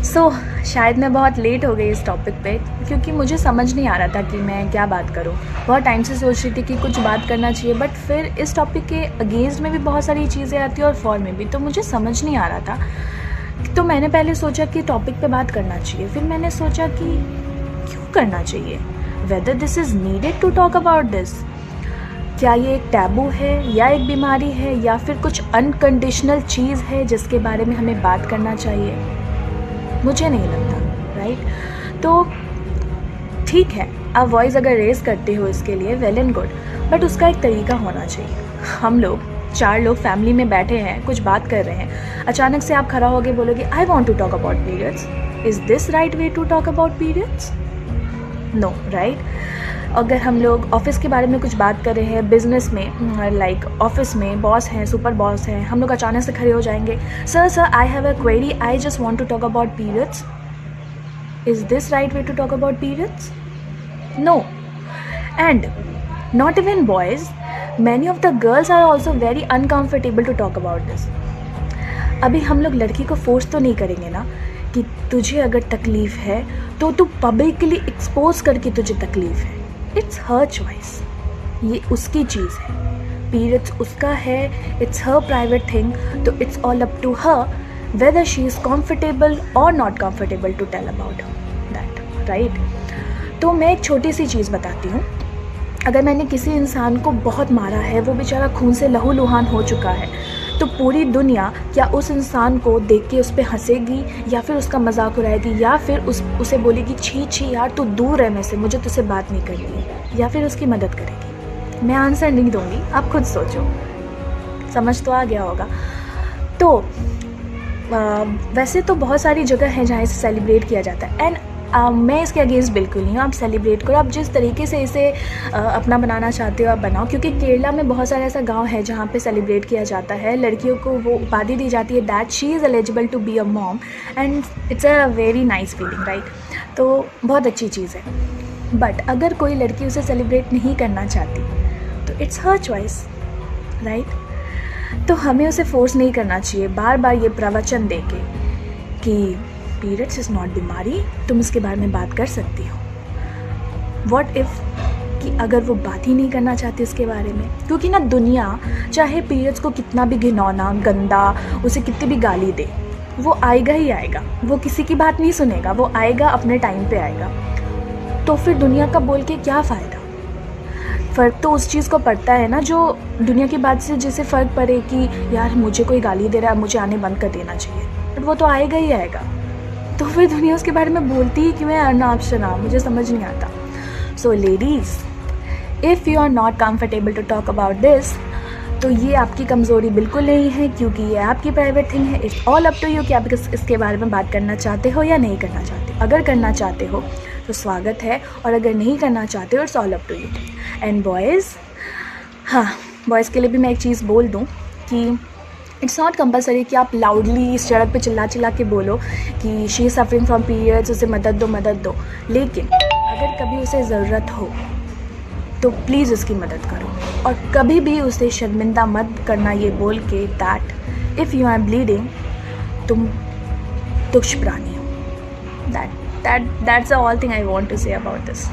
शायद मैं बहुत लेट हो गई इस टॉपिक पे, क्योंकि मुझे समझ नहीं आ रहा था कि मैं क्या बात करूं। बहुत टाइम से सोच रही थी कि कुछ बात करना चाहिए, बट फिर इस टॉपिक के अगेंस्ट में भी बहुत सारी चीज़ें आती हैं और फॉर में भी, तो मुझे समझ नहीं आ रहा था। तो मैंने पहले सोचा कि टॉपिक पे बात करना चाहिए, फिर मैंने सोचा कि क्यों करना चाहिए, whether this is needed to talk about this. क्या ये एक टैबू है या एक बीमारी है या फिर कुछ अनकंडीशनल चीज़ है जिसके बारे में हमें बात करना चाहिए? मुझे नहीं लगता, राइट? तो ठीक है, आप वॉइस अगर रेज़ करते हो इसके लिए, वेल एंड गुड, बट उसका एक तरीका होना चाहिए। हम लोग 4 लोग फैमिली में बैठे हैं, कुछ बात कर रहे हैं, अचानक से आप खड़ा होकर बोलोगे I want to talk about periods. Is this right way to talk about periods? No, right? अगर हम लोग ऑफिस के बारे में कुछ बात कर रहे हैं, बिजनेस में, लाइक ऑफिस में बॉस हैं, सुपर बॉस हैं, हम लोग अचानक से खड़े हो जाएंगे, sir I have a query, I just want to talk about periods. Is this right way to talk about periods? No. And not even boys, many of the girls are also very uncomfortable to talk about this. अभी हम लोग लड़की को force तो नहीं करेंगे ना कि तुझे अगर तकलीफ़ है तो तू पब्लिकली एक्सपोज करके तुझे तकलीफ़ है। इट्स हर चॉइस, ये उसकी चीज़ है, पीरियड्स उसका है, इट्स हर प्राइवेट थिंग, तो it's all up to her whether she is comfortable और not comfortable to tell about that, right? तो मैं एक छोटी सी चीज़ बताती हूँ। अगर मैंने किसी इंसान को बहुत मारा है, वो बेचारा खून से लहूलुहान हो चुका है, तो पूरी दुनिया क्या उस इंसान को देख के उस पर हंसेगी या फिर उसका मजाक उड़ाएगी या फिर उसे बोलेगी छी छी यार तू दूर है, में से मुझे तुझसे बात नहीं करनी है, या फिर उसकी मदद करेगी? मैं आंसर नहीं दूंगी, आप खुद सोचो, समझ तो आ गया होगा। तो वैसे तो बहुत सारी जगह हैं जहाँ इसे सेलिब्रेट किया जाता है, एंड मैं इसके अगेंस्ट बिल्कुल नहीं हूँ। आप सेलिब्रेट करो, आप जिस तरीके से इसे अपना बनाना चाहते हो आप बनाओ, क्योंकि केरला में बहुत सारा ऐसा गांव है जहाँ पे सेलिब्रेट किया जाता है, लड़कियों को वो उपाधि दी जाती है that she is eligible to be a mom, and it's a very nice feeling, right? तो बहुत अच्छी चीज़ है। बट अगर कोई लड़की उसे सेलिब्रेट नहीं करना चाहती तो इट्स हर चॉइस, राइट? तो हमें उसे फोर्स नहीं करना चाहिए बार बार ये प्रवचन दे के कि पीरियड्स इज़ नॉट बीमारी, तुम इसके बारे में बात कर सकती हो। व्हाट इफ़ कि अगर वो बात ही नहीं करना चाहती उसके बारे में, क्योंकि ना दुनिया चाहे पीरियड्स को कितना भी घिनौना गंदा, उसे कितनी भी गाली दे, वो आएगा ही आएगा, वो किसी की बात नहीं सुनेगा, वो आएगा अपने टाइम पे आएगा। तो फिर दुनिया का बोल के क्या फ़ायदा? फ़र्क तो उस चीज़ को पड़ता है ना जो दुनिया की बात से जिसे फ़र्क पड़े कि यार मुझे कोई गाली दे रहा है, मुझे आने बंद कर देना चाहिए, बट वो तो आएगा ही आएगा। तो फिर दुनिया उसके बारे में बोलती ही क्यों है अर्नाब शनाब? मुझे समझ नहीं आता। So ladies, if you are not comfortable to talk about this, तो ये आपकी कमज़ोरी बिल्कुल नहीं है, क्योंकि ये आपकी प्राइवेट थिंग है। It's all up to you कि आप इसके बारे में बात करना चाहते हो या नहीं करना चाहते। अगर करना चाहते हो तो स्वागत है, और अगर नहीं करना चाहते हो it's all up to you. And boys, हाँ, बॉयज़ के लिए भी मैं एक चीज़ बोल दूँ कि इट्स नॉट कंपलसरी कि आप लाउडली सड़क पे चिल्ला के बोलो कि she is suffering from periods, उसे मदद दो। लेकिन अगर कभी उसे ज़रूरत हो तो प्लीज़ उसकी मदद करो, और कभी भी उसे शर्मिंदा मत करना ये बोल के that if you are bleeding तुम तुक्ष प्राणी हो। That's all thing I want to say about this.